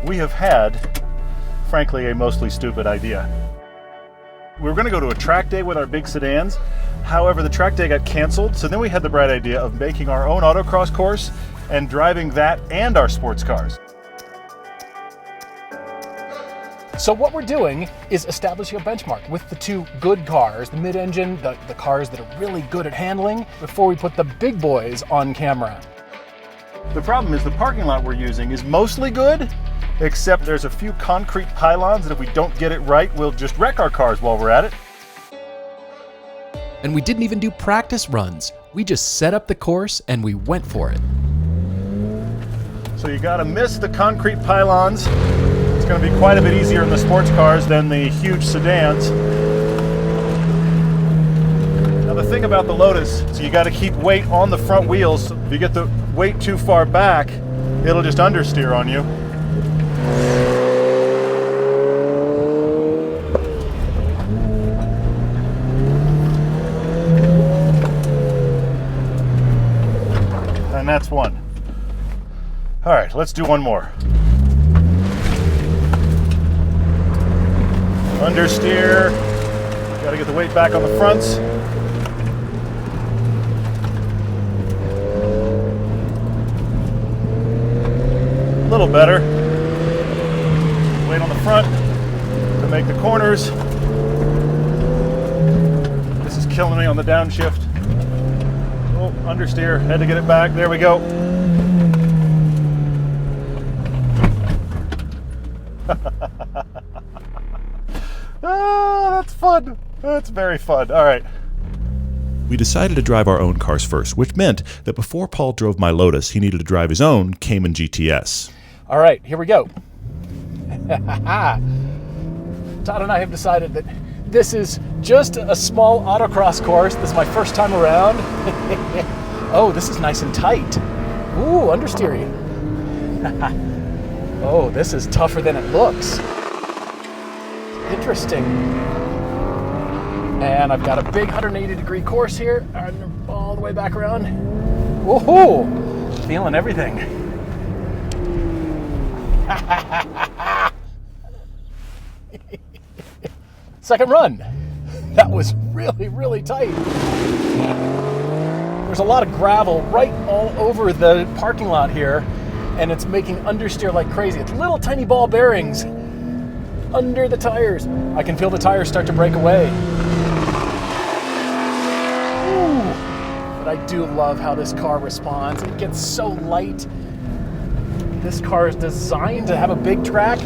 we have had, frankly, a mostly stupid idea. We were going to go to a track day with our big sedans. However, the track day got canceled, so then we had the bright idea of making our own autocross course and driving that and our sports cars. So what we're doing is establishing a benchmark with the two good cars, the mid-engine, the cars that are really good at handling, before we put the big boys on camera. The problem is the parking lot we're using is mostly good, except there's a few concrete pylons that if we don't get it right, we'll just wreck our cars while we're at it. And we didn't even do practice runs. We just set up the course and we went for it. So you gotta miss the concrete pylons. It's going to be quite a bit easier in the sports cars than the huge sedans. Now the thing about the Lotus, so you got to keep weight on the front wheels. If you get the weight too far back, it'll just understeer on you. And that's one. All right, let's do one more. Understeer. Got to get the weight back on the fronts. A little better. Weight on the front to make the corners. This is killing me on the downshift. Oh, understeer. Had to get it back. There we go. Ah, that's fun. That's very fun. All right. We decided to drive our own cars first, which meant that before Paul drove my Lotus, he needed to drive his own Cayman GTS. All right, here we go. Todd and I have decided that this is just a small autocross course. This is my first time around. Oh, this is nice and tight. Ooh, understeering. Oh, this is tougher than it looks. Interesting. And I've got a big 180-degree course here, and all the way back around. Woohoo! Feeling everything. Second run. That was really, really tight. There's a lot of gravel right all over the parking lot here, and it's making understeer like crazy. It's little tiny ball bearings under the tires. I can feel the tires start to break away. Ooh. But I do love how this car responds. It gets so light. This car is designed to have a big track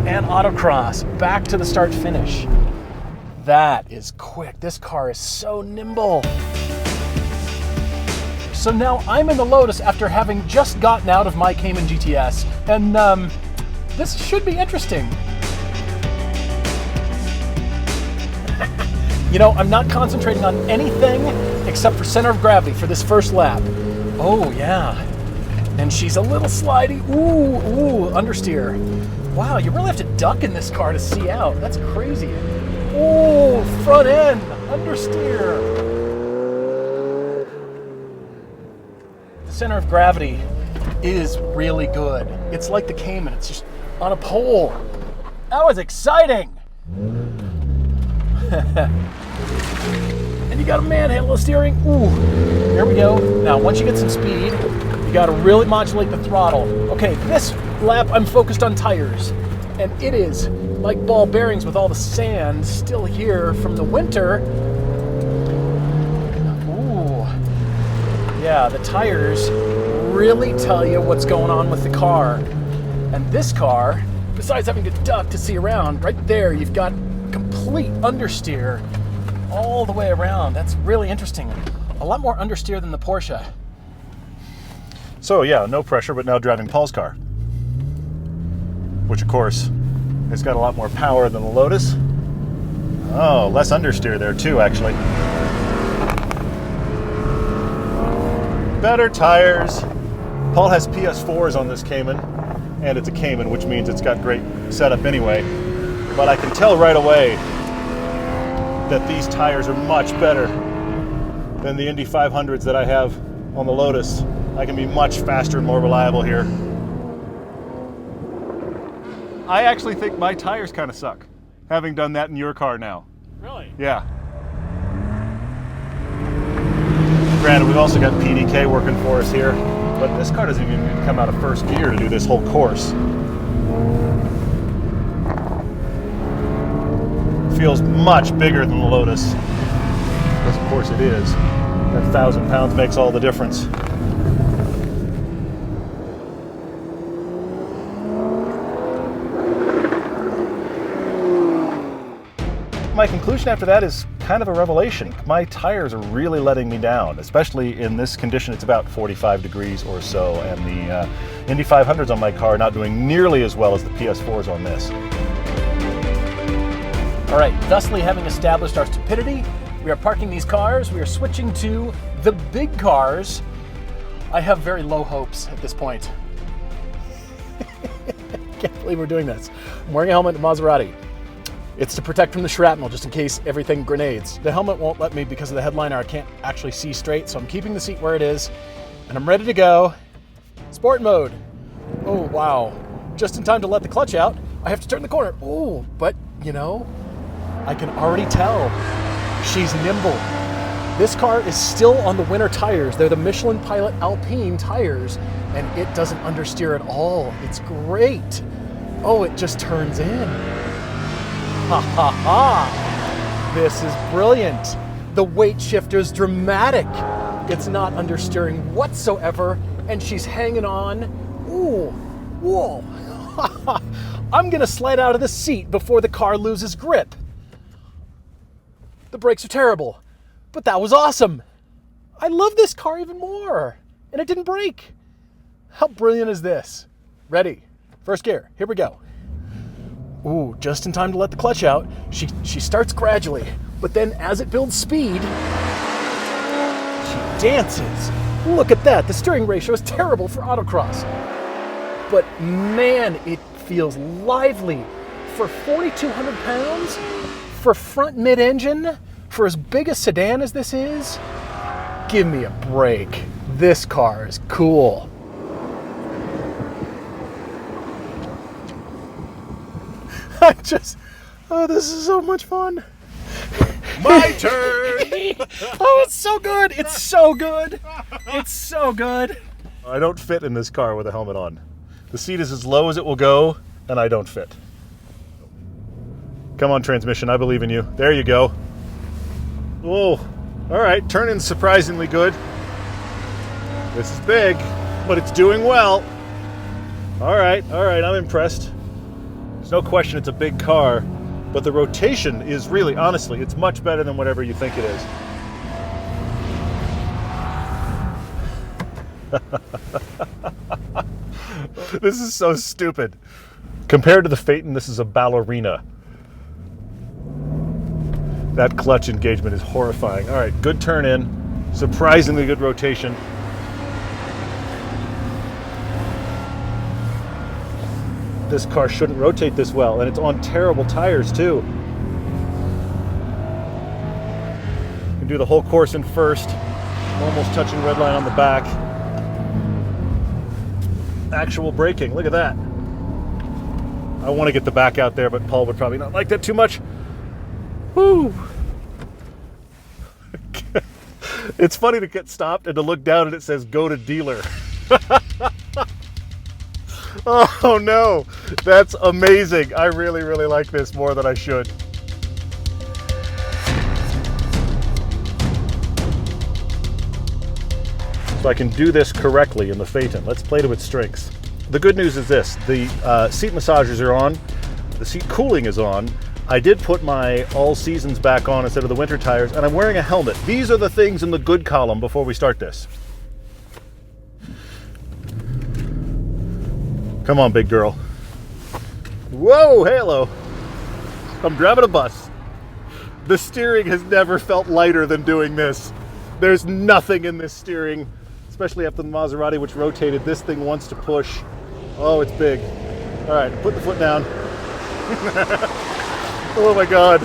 and autocross, back to the start finish. That is quick. This car is so nimble. So now I'm in the Lotus after having just gotten out of my Cayman GTS, and this should be interesting. You know, I'm not concentrating on anything except for center of gravity for this first lap. Oh, yeah. And she's a little slidey. Ooh, understeer. Wow, you really have to duck in this car to see out. That's crazy. Ooh, front end, understeer. The center of gravity is really good. It's like the Cayman, it's just on a pole. That was exciting. And you got to manhandle the steering. Ooh, here we go. Now, once you get some speed, you got to really modulate the throttle. Okay, this lap I'm focused on tires, and it is like ball bearings with all the sand still here from the winter. Ooh, yeah, the tires really tell you what's going on with the car. And this car, besides having to duck to see around, right there you've got complete understeer all the way around. That's really interesting. A lot more understeer than the Porsche. So yeah, no pressure, but now driving Paul's car. Which of course, has got a lot more power than the Lotus. Oh, less understeer there too, actually. Better tires. Paul has PS4s on this Cayman, and it's a Cayman, which means it's got great setup anyway. But I can tell right away that these tires are much better than the Indy 500s that I have on the Lotus. I can be much faster and more reliable here. I actually think my tires kind of suck, having done that in your car now. Really? Yeah. Granted, we've also got PDK working for us here, but this car doesn't even need to come out of first gear to do this whole course. Feels much bigger than the Lotus, because of course it is. That 1,000 pounds makes all the difference. My conclusion after that is kind of a revelation. My tires are really letting me down, especially in this condition. It's about 45 degrees or so, and the Indy 500s on my car are not doing nearly as well as the PS4s on this. All right, thusly having established our stupidity, we are parking these cars. We are switching to the big cars. I have very low hopes at this point. Can't believe we're doing this. I'm wearing a helmet at Maserati. It's to protect from the shrapnel, just in case everything grenades. The helmet won't let me because of the headliner. I can't actually see straight, so I'm keeping the seat where it is, and I'm ready to go. Sport mode. Oh, wow. Just in time to let the clutch out. I have to turn the corner. Oh, but, you know, I can already tell she's nimble. This car is still on the winter tires. They're the Michelin Pilot Alpine tires, and it doesn't understeer at all. It's great. Oh, it just turns in. Ha ha ha! This is brilliant. The weight shifter's dramatic. It's not understeering whatsoever, and she's hanging on. Ooh, whoa. I'm gonna slide out of the seat before the car loses grip. The brakes are terrible, but that was awesome. I love this car even more, and it didn't break. How brilliant is this? Ready, first gear, here we go. Ooh, just in time to let the clutch out. She starts gradually, but then as it builds speed, she dances. Look at that, the steering ratio is terrible for autocross. But man, it feels lively. For 4,200 pounds, for front mid-engine, for as big a sedan as this is, give me a break. This car is cool. Oh, this is so much fun. My turn! Oh, it's so good. It's so good. It's so good. I don't fit in this car with a helmet on. The seat is as low as it will go, and I don't fit. Come on, transmission, I believe in you. There you go. Oh, all right, turn-in's surprisingly good. This is big, but it's doing well. All right, I'm impressed. There's no question it's a big car, but the rotation is really, honestly, it's much better than whatever you think it is. This is so stupid. Compared to the Phaeton, this is a ballerina. That clutch engagement is horrifying. All right, good turn in, surprisingly good rotation. This car shouldn't rotate this well, and it's on terrible tires too. You can do the whole course in first. I'm almost touching red line on the back. Actual braking, look at that. I want to get the back out there, but Paul would probably not like that too much. Woo! It's funny to get stopped and to look down and it says go to dealer. Oh no, that's amazing. I really, really like this more than I should. So I can do this correctly in the Phaeton. Let's play to its strengths. The good news is this, the seat massagers are on, the seat cooling is on. I did put my all seasons back on instead of the winter tires, and I'm wearing a helmet. These are the things in the good column before we start this. Come on, big girl. Whoa, hello. I'm driving a bus. The steering has never felt lighter than doing this. There's nothing in this steering, especially after the Maserati, which rotated. This thing wants to push. Oh, it's big. All right, put the foot down. Oh my God.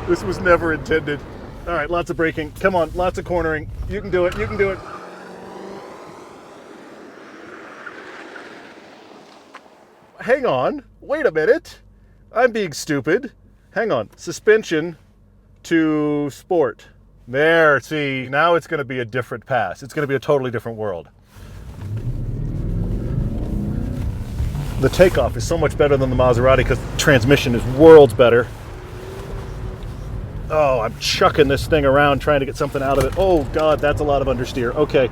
This was never intended. All right, lots of braking. Come on, lots of cornering. You can do it, you can do it. hang on. Wait a minute. I'm being stupid. Hang on. Suspension to sport. There, see, now it's going to be a different pass. It's going to be a totally different world. The takeoff is so much better than the Maserati because the transmission is worlds better. Oh, I'm chucking this thing around trying to get something out of it. Oh, God, that's a lot of understeer. Okay.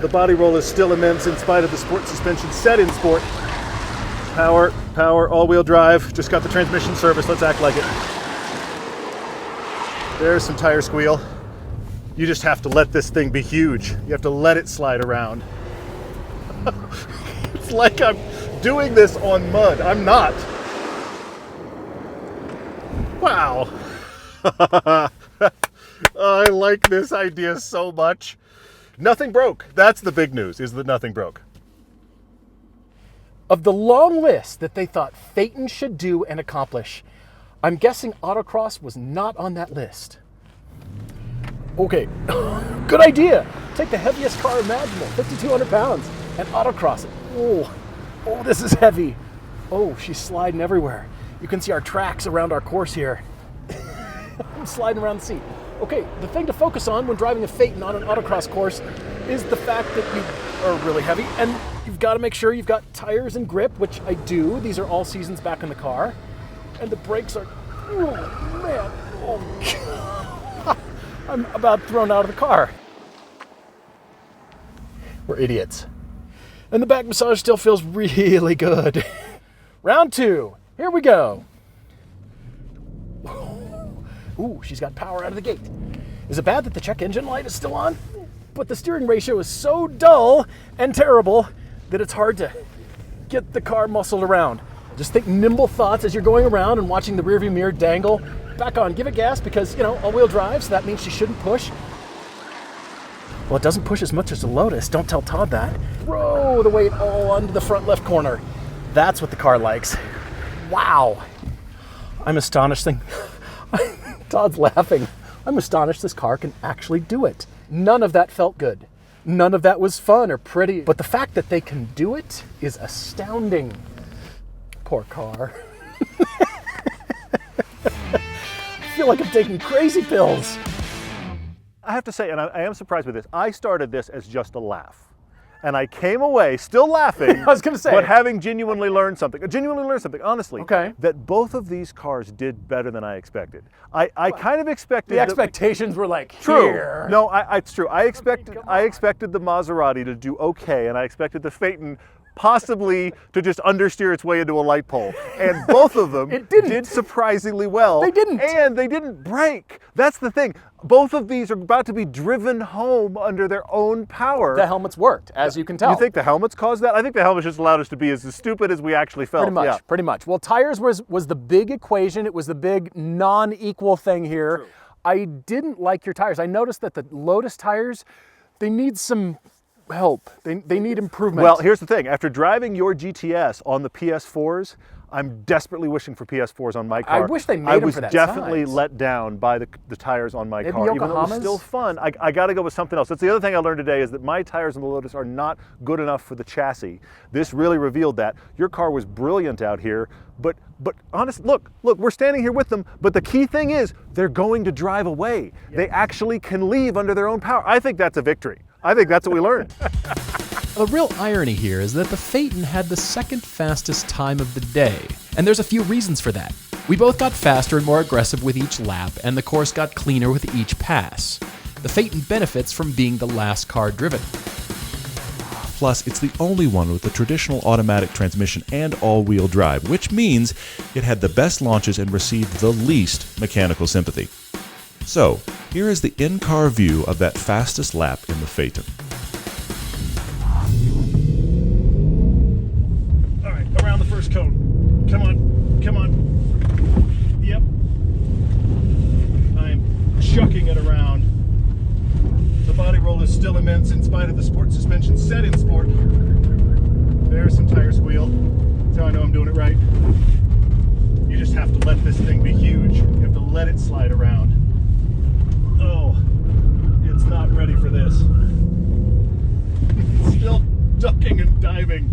The body roll is still immense in spite of the sport suspension set in sport. Power, all-wheel drive. Just got the transmission service. Let's act like it. There's some tire squeal. You just have to let this thing be huge. You have to let it slide around. It's like I'm doing this on mud. I'm not. Wow. I like this idea so much. Nothing broke. That's the big news, is that nothing broke. Of the long list that they thought Phaeton should do and accomplish, I'm guessing Autocross was not on that list. Okay, good idea. Take the heaviest car imaginable, 5,200 pounds, and autocross it. Oh, this is heavy. Oh, she's sliding everywhere. You can see our tracks around our course here. I'm sliding around the seat. Okay, the thing to focus on when driving a Phaeton on an autocross course is the fact that you are really heavy, and you've got to make sure you've got tires and grip, which I do. These are all seasons back in the car. And the brakes are, oh man, oh God. I'm about thrown out of the car. We're idiots. And the back massage still feels really good. Round 2, here we go. Ooh, she's got power out of the gate. Is it bad that the check engine light is still on? But the steering ratio is so dull and terrible that it's hard to get the car muscled around. Just think nimble thoughts as you're going around and watching the rearview mirror dangle. Back on, give it gas because, you know, all-wheel drive, so that means she shouldn't push. Well, it doesn't push as much as the Lotus. Don't tell Todd that. Throw the weight all onto the front left corner. That's what the car likes. Wow. I'm astonished. Todd's laughing. I'm astonished this car can actually do it. None of that felt good. None of that was fun or pretty. But the fact that they can do it is astounding. Poor car. I feel like I'm taking crazy pills. I have to say, and I am surprised with this, I started this as just a laugh. And I came away still laughing, I was going to say, but having genuinely learned something, honestly. Okay. That both of these cars did better than I expected. I kind of expected... The expectations were like, true. Here. No, it's true. I expected the Maserati to do okay, and I expected the Phaeton possibly to just understeer its way into a light pole. And both of them did surprisingly well. They didn't. And they didn't break. That's the thing. Both of these are about to be driven home under their own power. The helmets worked, as you can tell. You think the helmets caused that? I think the helmets just allowed us to be as stupid as we actually felt. Pretty much. Well, tires was the big equation. It was the big non-equal thing here. True. I didn't like your tires. I noticed that the Lotus tires, they need some help. They need improvement. Well, here's the thing. After driving your GTS on the PS4s, I'm desperately wishing for PS4s on my car. I wish they made them for that I was definitely size. let down by the tires on my Maybe car. Even though it was Yokohamas? still fun, I got to go with something else. That's the other thing I learned today is that my tires on the Lotus are not good enough for the chassis. This really revealed that. Your car was brilliant out here, but honestly, look, we're standing here with them, but the key thing is they're going to drive away. Yeah. They actually can leave under their own power. I think that's a victory. I think that's what we learned. The real irony here is that the Phaeton had the second fastest time of the day, and there's a few reasons for that. We both got faster and more aggressive with each lap, and the course got cleaner with each pass. The Phaeton benefits from being the last car driven. Plus, it's the only one with the traditional automatic transmission and all-wheel drive, which means it had the best launches and received the least mechanical sympathy. So, here is the in-car view of that fastest lap in the Phaeton. All right, around the first cone. Come on. Yep. I'm chucking it around. The body roll is still immense in spite of the sport suspension set in sport. There's some tire squeal. That's how I know I'm doing it right. You just have to let this thing be huge. You have to let it slide around. Oh, it's not ready for this. It's still ducking and diving.